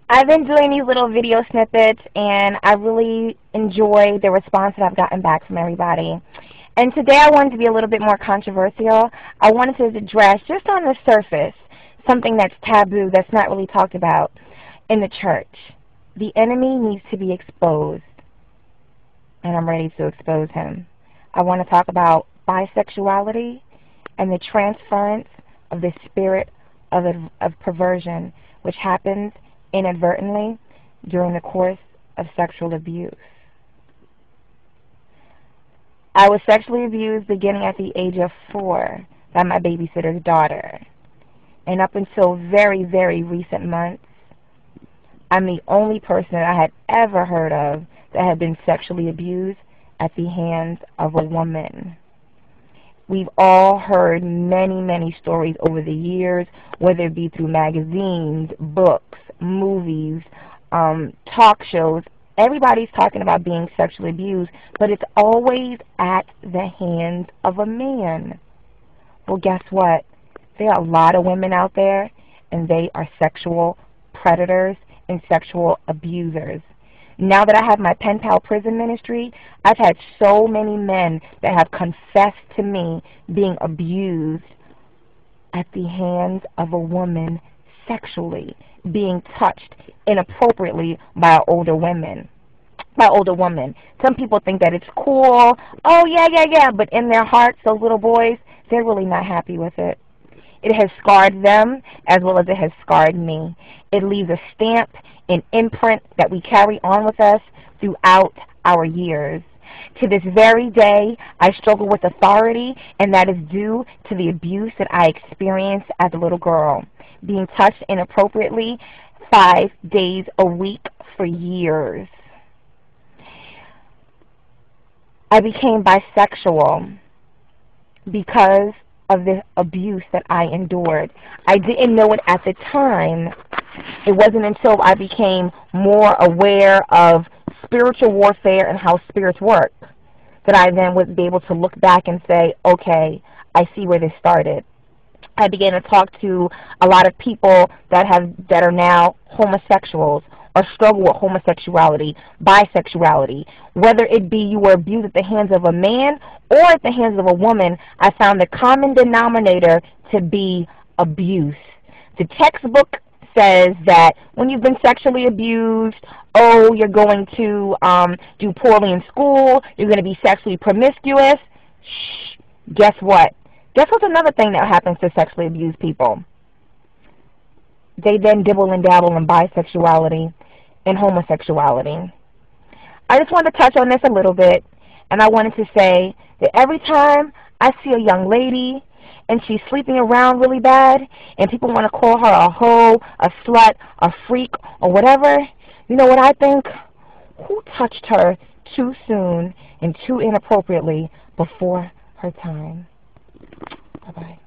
I've been doing these little video snippets, and I really enjoy the response that I've gotten back from everybody. And today I wanted to be a little bit more controversial. I wanted to address, just on the surface, something that's taboo, that's not really talked about in the church. The enemy needs to be exposed, and I'm ready to expose him. I want to talk about bisexuality and the transference of the spirit of perversion, which happens inadvertently during the course of sexual abuse. I was sexually abused beginning at the age of 4 by my babysitter's daughter. And up until very, very recent months, I'm the only person that I had ever heard of that had been sexually abused at the hands of a woman. We've all heard many, many stories over the years, whether it be through magazines, books, movies, talk shows. Everybody's talking about being sexually abused, but it's always at the hands of a man. Well, guess what? There are a lot of women out there, and they are sexual predators and sexual abusers. Now that I have my pen pal prison ministry, I've had so many men that have confessed to me being abused at the hands of a woman sexually, being touched inappropriately by older women. Some people think that it's cool. Oh, yeah. But in their hearts, those little boys, they're really not happy with it. It has scarred them as well as it has scarred me. It leaves a stamp, an imprint that we carry on with us throughout our years. To this very day, I struggle with authority, and that is due to the abuse that I experienced as a little girl, being touched inappropriately 5 days a week for years. I became bisexual because of the abuse that I endured. I didn't know it at the time. It wasn't until I became more aware of spiritual warfare and how spirits work that I then would be able to look back and say, okay, I see where this started. I began to talk to a lot of people that are now homosexuals or struggle with homosexuality, bisexuality. Whether it be you were abused at the hands of a man or at the hands of a woman, I found the common denominator to be abuse. The textbook says that when you've been sexually abused, oh, you're going to do poorly in school, you're going to be sexually promiscuous. Shh, guess what? Guess what's another thing that happens to sexually abused people? They then dibble and dabble in bisexuality and homosexuality. I just wanted to touch on this a little bit, and I wanted to say that every time I see a young lady and she's sleeping around really bad and people want to call her a hoe, a slut, a freak, or whatever, you know what I think? Who touched her too soon and too inappropriately before her time? Bye-bye.